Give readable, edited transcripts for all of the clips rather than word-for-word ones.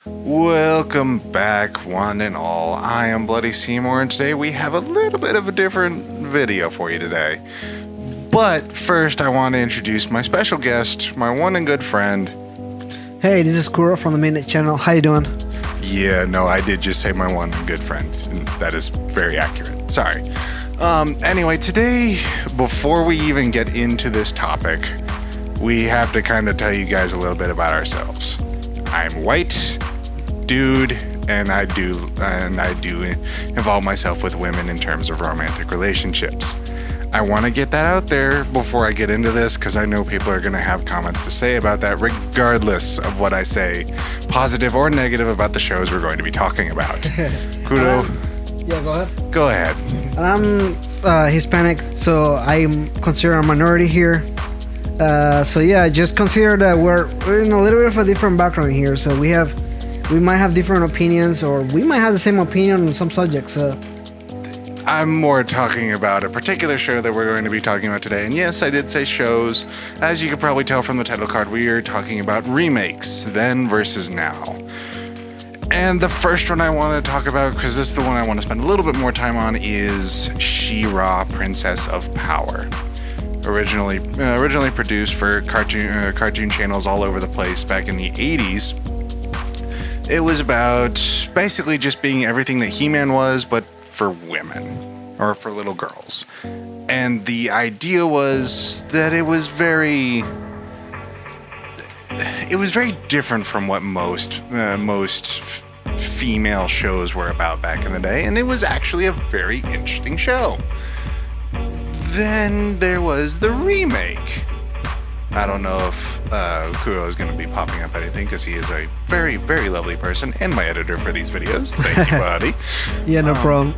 Welcome back, one and all. I am Bloody Seymour, and today we have a little bit of a different video for you today. But first, I want to introduce my special guest, my one and good friend. Hey, this is Kuro from the Minute Channel. How you doing? Yeah, no, I did just say my one and good friend, and that is very accurate. Sorry. Anyway, today, before we even get into this topic, we have to kind of tell you guys a little bit about ourselves. I'm white, dude, and I do involve myself with women in terms of romantic relationships. I want to get that out there before I get into this because I know people are going to have comments to say about that regardless of what I say, positive or negative, about the shows we're going to be talking about. Kuro? Yeah, go ahead. Go ahead. I'm Hispanic, so I'm considered a minority here. So yeah, just consider that we're in a little bit of a different background here. So we might have different opinions, or we might have the same opinion on some subjects. I'm more talking about a particular show that we're going to be talking about today. And yes, I did say shows. As you can probably tell from the title card, we are talking about remakes, then versus now. And the first one I want to talk about, because this is the one I want to spend a little bit more time on, is She-Ra, Princess of Power. Originally produced for cartoon channels all over the place back in the 80s. It was about basically just being everything that He-Man was, but for women, or for little girls. And the idea was that it was very different from what most female shows were about back in the day, and it was actually a very interesting show. Then there was the remake. I don't know if Kuro is going to be popping up anything because he is a very, very lovely person and my editor for these videos. Thank you, buddy. Yeah, no problem.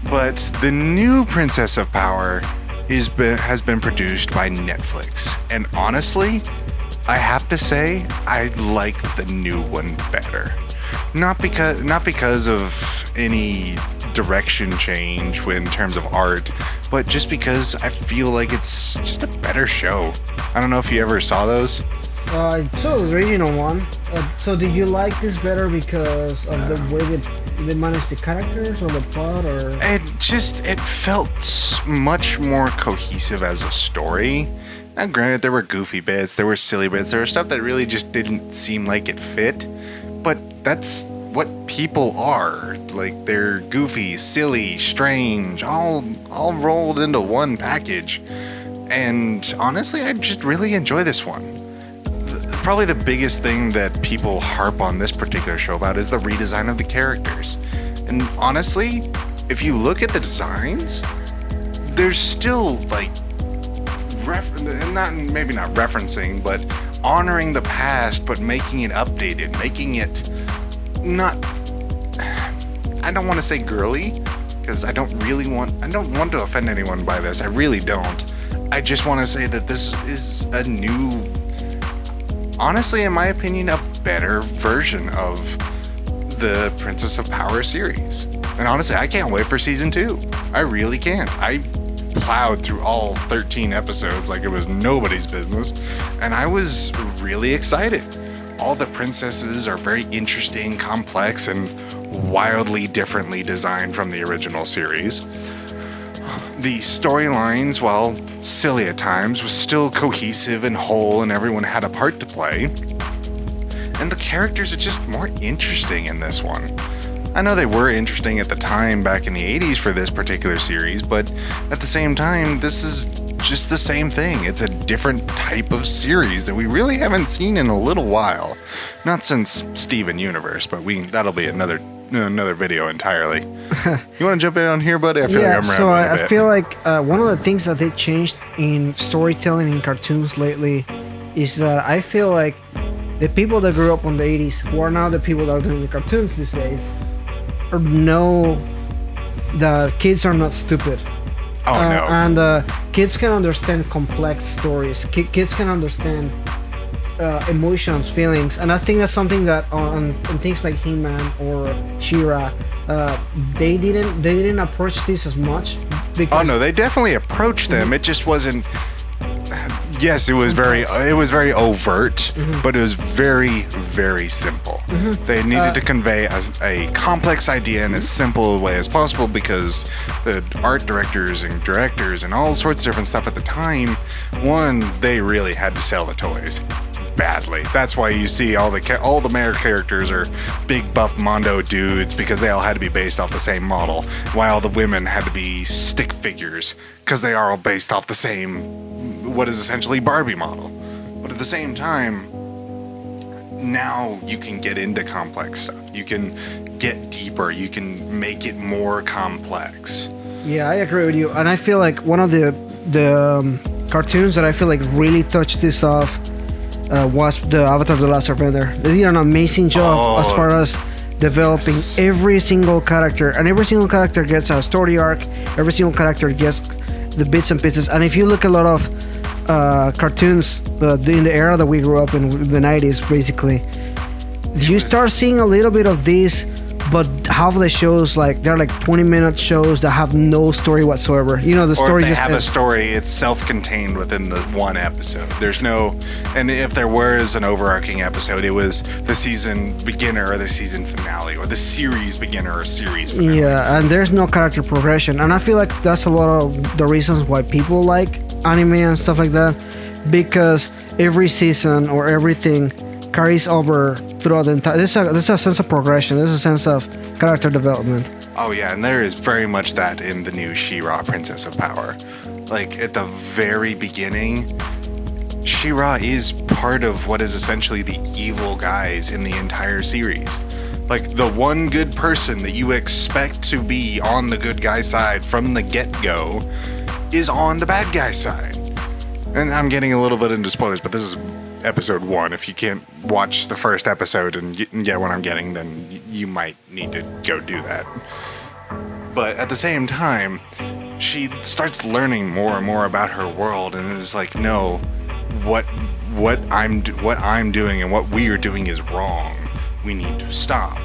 But the new Princess of Power has been produced by Netflix. And honestly, I have to say, I like the new one better. Not because of any direction change in terms of art, but just because I feel like it's just a better show. I don't know if you ever saw those. I saw the original one. So did you like this better because of the way they managed the characters or the plot, or? It felt much more cohesive as a story. Now granted, there were goofy bits, there were silly bits, there was stuff that really just didn't seem like it fit, but that's what people are. Like, they're goofy, silly, strange, all rolled into one package. And honestly, I just really enjoy this one. Probably the biggest thing that people harp on this particular show about is the redesign of the characters. And honestly, if you look at the designs, there's still like maybe not referencing, but honoring the past, but making it updated, making it not, I don't want to say girly, because I don't want to offend anyone by this. I really don't. I just want to say that this is a new, honestly, in my opinion, a better version of the Princess of Power series. And honestly, I can't wait for season 2. I really can't. I plowed through all 13 episodes like it was nobody's business, and I was really excited. All the princesses are very interesting, complex, and wildly differently designed from the original series. The storylines, while silly at times, was still cohesive and whole, and everyone had a part to play. And the characters are just more interesting in this one. I know they were interesting at the time back in the 80s for this particular series, but at the same time, this is just the same thing. It's a different type of series that we really haven't seen in a little while. Not since Steven Universe, but that'll be another video entirely. You want to jump in on here, buddy? I feel like I'm rambling a bit. I feel like one of the things that they changed in storytelling in cartoons lately is that I feel like the people that grew up on the 80s, who are now the people that are doing the cartoons these days, know that kids are not stupid. Oh, no. And kids can understand complex stories. Kids can understand emotions, feelings, and I think that's something that on things like He-Man or She-Ra, they didn't approach this as much. Oh no, they definitely approached them. It just wasn't Yes, it was very overt, but it was very, very simple. They needed to convey a complex idea in as simple a way as possible because the art directors and all sorts of different stuff at the time, one, they really had to sell the toys badly. That's why you see all the male characters are big buff Mondo dudes because they all had to be based off the same model, while the women had to be stick figures because they are all based off the same, what is essentially Barbie model. But at the same time, now you can get into complex stuff. You can get deeper. You can make it more complex. Yeah, I agree with you. And I feel like one of the cartoons that I feel like really touched this off was the Avatar: The Last Airbender. They did an amazing job as far as developing every single character, and every single character gets a story arc. Every single character gets the bits and pieces. And if you look at a lot of cartoons in the era that we grew up in, the 90s, basically, you start seeing a little bit of this. But half of the shows, like they're like 20-minute shows that have no story whatsoever. You know, the or story if they just have a story, it's self-contained within the one episode. There's no, and if there was an overarching episode, it was the season beginner or the season finale, or the series beginner or series finale. Yeah, and there's no character progression, and I feel like that's a lot of the reasons why people like anime and stuff like that, because every season or everything carries over throughout the entire. There's a sense of progression. There's a sense of character development. Oh yeah, and there is very much that in the new She-Ra, Princess of Power. Like at the very beginning, She-Ra is part of what is essentially the evil guys in the entire series. Like the one good person that you expect to be on the good guy side from the get-go is on the bad guy side. And I'm getting a little bit into spoilers, but this is episode 1. If you can't watch the first episode and get what I'm getting, then you might need to go do that. But at the same time, she starts learning more and more about her world, and is like, no, what I'm doing and what we are doing is wrong. We need to stop.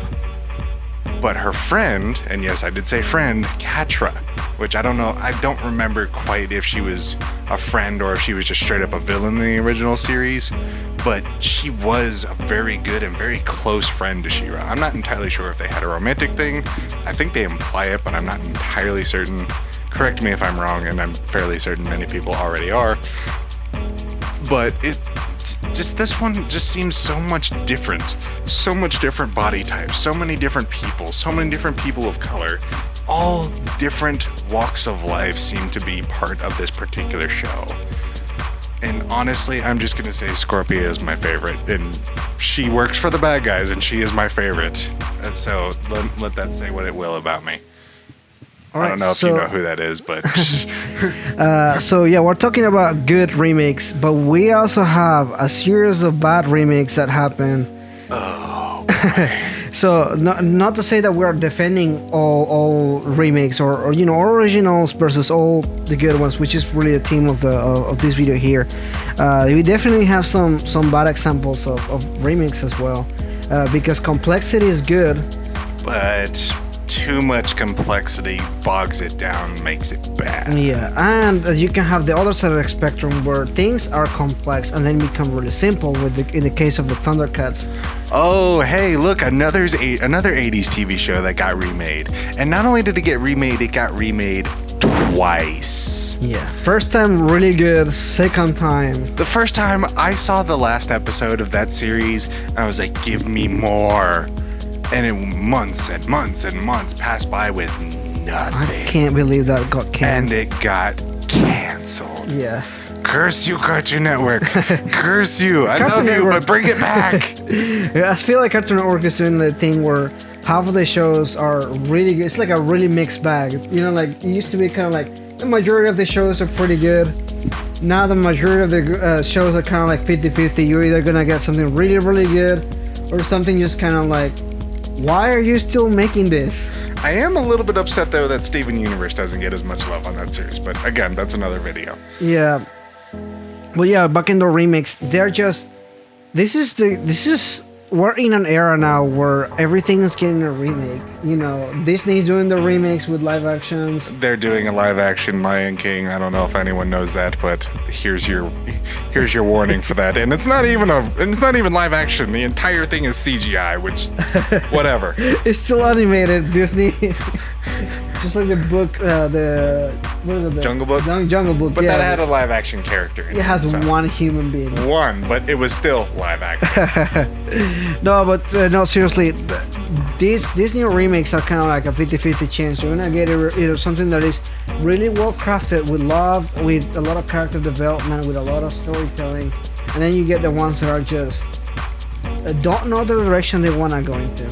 But her friend, and yes, I did say friend, Katra, which I don't remember quite if she was a friend or if she was just straight up a villain in the original series, but she was a very good and very close friend to She-Ra. I'm not entirely sure if they had a romantic thing. I think they imply it, but I'm not entirely certain. Correct me if I'm wrong, and I'm fairly certain many people already are. But this one just seems so much different body types, so many different people of color, all different walks of life seem to be part of this particular show. And honestly, I'm just gonna say Scorpia is my favorite, and she works for the bad guys, and she is my favorite. And so let that say what it will about me. Right, I don't know if you know who that is, but so yeah, we're talking about good remakes, but we also have a series of bad remakes that happen. Oh. So not to say that we are defending all remakes or all originals versus all the good ones, which is really the theme of this video here. We definitely have some bad examples of remakes as well, because complexity is good, but too much complexity bogs it down, makes it bad. Yeah, and you can have the other side of the spectrum where things are complex and then become really simple. In the case of the Thundercats. Oh, hey, look, another 80s TV show that got remade. And not only did it get remade, it got remade twice. Yeah, first time really good, second time. The first time I saw the last episode of that series, I was like, give me more. And months and months and months passed by with nothing. I can't believe that got canceled. And it got canceled. Yeah. Curse you, Cartoon Network. Curse you. I Cartoon love Network. you, but bring it back. Yeah, I feel like Cartoon Network is doing the thing where half of the shows are really good. It's like a really mixed bag. Like it used to be kind of like the majority of the shows are pretty good. Now the majority of the shows are kind of like 50-50. You're either going to get something really, really good or something just kind of like, why are you still making this? I am a little bit upset though that Steven Universe doesn't get as much love on that series, but again, that's another video. Yeah. Well, yeah, back in the remakes, they're just. This is we're in an era now where everything is getting a remake. You know, Disney's doing the remakes with live actions. They're doing a live action Lion King. I don't know if anyone knows that, but here's your warning for that. And it's not even live action. The entire thing is CGI, which whatever. It's still animated. Disney, just like the book, what is it? The Jungle Book? Jungle Book. But yeah, that had a live action character in it. it has so. one human being. One, but it was still live action. No, but no, seriously, these new remakes are kind of like a 50-50 chance. You're gonna get either something that is really well crafted with love, with a lot of character development, with a lot of storytelling, and then you get the ones that are just don't know the direction they wanna go into.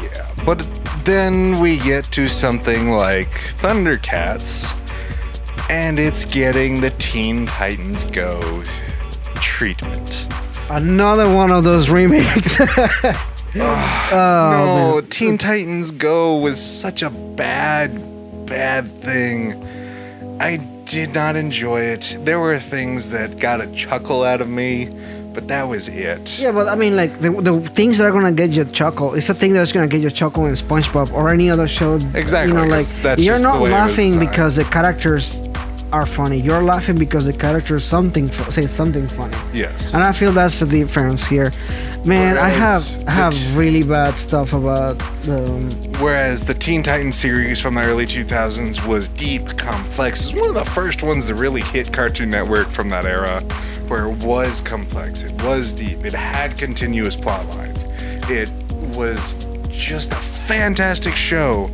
Yeah, but then we get to something like Thundercats, and it's getting the Teen Titans Go treatment. Another one of those remakes. No, man. Teen Titans Go was such a bad thing. I did not enjoy it. There were things that got a chuckle out of me, but that was it. Yeah, but I mean, like the things that are gonna get you a chuckle, it's a thing that's gonna get you a chuckle in SpongeBob or any other show. Exactly. You know, like 'cause that's you're just not the way it was laughing designed. because the characters are funny. You're laughing because the characters say something funny. Yes. And I feel that's the difference here. Man, Whereas I have really bad stuff about Whereas the Teen Titans series from the early 2000s was deep, complex. It was one of the first ones to really hit Cartoon Network from that era, where it was complex, it was deep, it had continuous plot lines. It was just a fantastic show.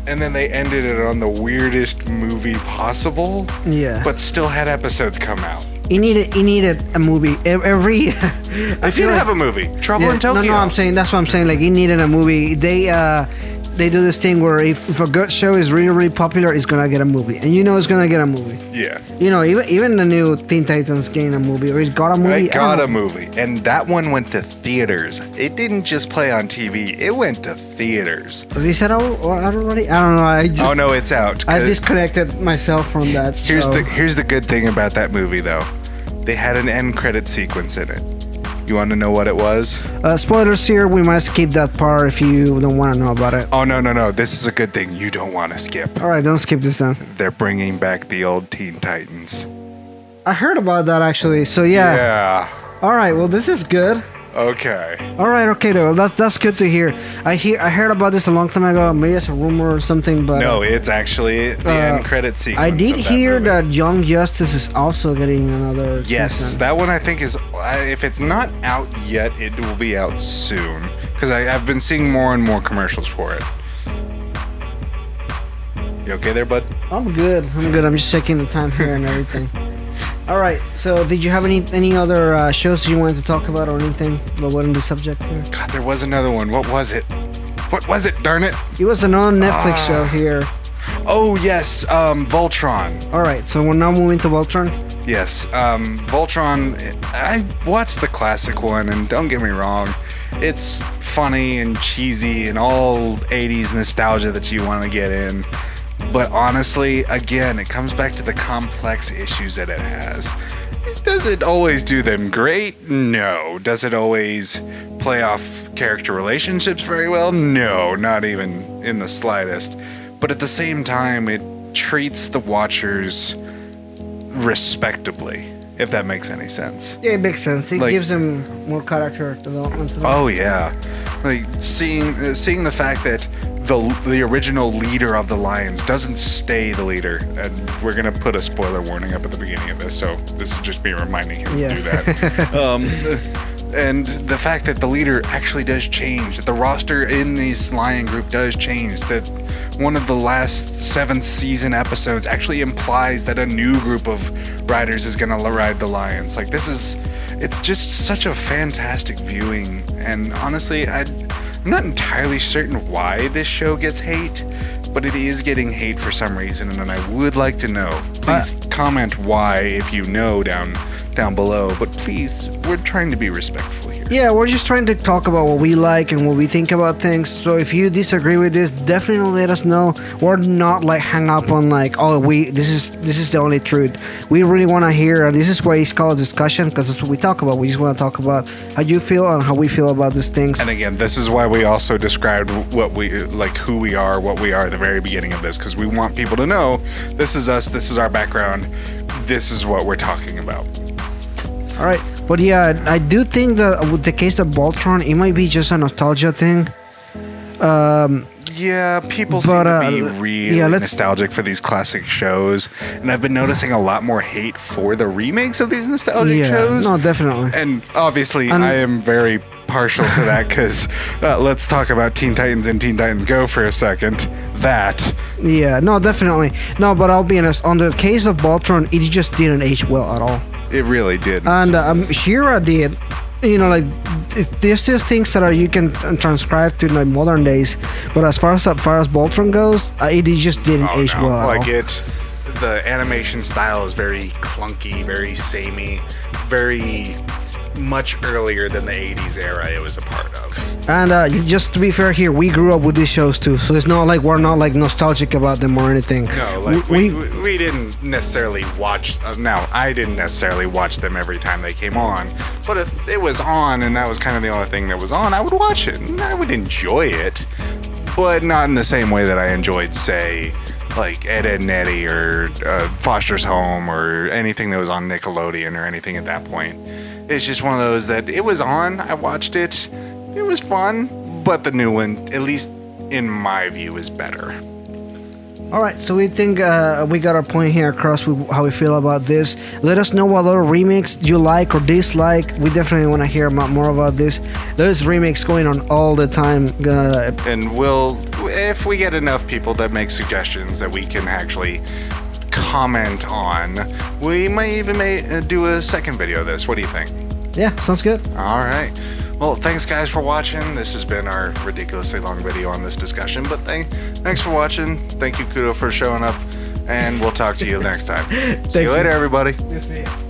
And then they ended it on the weirdest movie possible, yeah. but still had episodes come out. It needed a movie. Every I did have a movie, Trouble in Tokyo. No, I'm saying that's what I'm saying. Like it needed a movie. They do this thing where if a good show is really popular, it's gonna get a movie, and you know it's gonna get a movie. Yeah. You know, even the new Teen Titans getting a movie, or it got a movie. It got a movie, and that one went to theaters. It didn't just play on TV; it went to theaters. Is that out already? I don't know. Oh no, it's out. I disconnected myself from that. Here's the good thing about that movie, though. They had an end credit sequence in it. You want to know what it was? Spoilers here. We might skip that part if you don't want to know about it. Oh no! This is a good thing. You don't want to skip. All right, don't skip this then. They're bringing back the old Teen Titans. I heard about that actually. So yeah. Yeah. All right. Well, this is good. Okay. All right. Okay, though. That's good to hear. I heard about this a long time ago. Maybe it's a rumor or something, but No, it's actually the end credit sequence. I did of hear movie. that Young Justice is also getting another. Yes, season. that one I think is. If it's not out yet, it will be out soon. Because I've been seeing more and more commercials for it. You okay there, bud? I'm good. I'm just checking the time here and everything. All right. So, did you have any other shows you wanted to talk about or anything that wasn't the subject here? God, there was another one. What was it? What was it? Darn it! It was another Netflix show here. Oh yes, Voltron. All right. So we're now moving to Voltron. Yes, Voltron. I watched the classic one, and don't get me wrong, it's funny and cheesy and all 80s nostalgia that you want to get in. But honestly, again, it comes back to the complex issues that it has. Does it always do them great? No. Does it always play off character relationships very well? No, not even in the slightest. But at the same time, it treats the watchers respectably, if that makes any sense. Yeah, it makes sense. It Like- gives them more character development. To them. Oh yeah, like seeing the fact that the original leader of the Lions doesn't stay the leader, and we're gonna put a spoiler warning up at the beginning of this, so this is just me reminding him to do that. And the fact that the leader actually does change, that the roster in this Lion group does change, that one of the last 7th season episodes actually implies that a new group of riders is gonna ride the Lions. Like it's just such a fantastic viewing, and honestly, I'm not entirely certain why this show gets hate, but it is getting hate for some reason, and I would like to know. Please comment why if you know down below, but please, we're trying to be respectful here. Yeah, we're just trying to talk about what we like and what we think about things. So if you disagree with this, definitely let us know. We're not like hang up on like, oh, this is the only truth. We really want to hear. This is why it's called discussion, because that's what we talk about. We just want to talk about how you feel and how we feel about these things. And again, this is why we also described what we like, who we are, what we are at the very beginning of this, because we want people to know this is us, this is our background, this is what we're talking about. All right, but yeah, I do think that with the case of Voltron, it might be just a nostalgia thing. Yeah, people seem to be really nostalgic for these classic shows, and I've been noticing a lot more hate for the remakes of these nostalgic shows. No, definitely. And obviously, I am very partial to that, because let's talk about Teen Titans and Teen Titans Go for a second. Yeah, no, definitely. No, but I'll be honest, on the case of Voltron, it just didn't age well at all. It really didn't. And She-Ra did. You know, like, there's still things that you can transcribe to like modern days, but as far as Voltron goes, it just didn't age well at all. The animation style is very clunky, very samey, very much earlier than the 80s era it was a part of. And just to be fair here, we grew up with these shows too, so it's not like we're not like nostalgic about them or anything. No, like we didn't necessarily watch. Now, I didn't necessarily watch them every time they came on, but if it was on and that was kind of the only thing that was on, I would watch it and I would enjoy it, but not in the same way that I enjoyed, say, like Ed, Edd n Eddy or Foster's Home or anything that was on Nickelodeon or anything at that point. It's just one of those that it was on, I watched it, it was fun, but the new one, at least in my view, is better. Alright, so we think we got our point here across with how we feel about this. Let us know what other remakes you like or dislike. We definitely want to hear more about this. There's remakes going on all the time. And if we get enough people that make suggestions that we can actually comment on, we might even do a second video of this. What do you think? Yeah, sounds good. All right. Well, thanks guys for watching. This has been our ridiculously long video on this discussion, but thanks for watching. Thank you, Kuro, for showing up, and we'll talk to you next time. See you later, everybody. See you.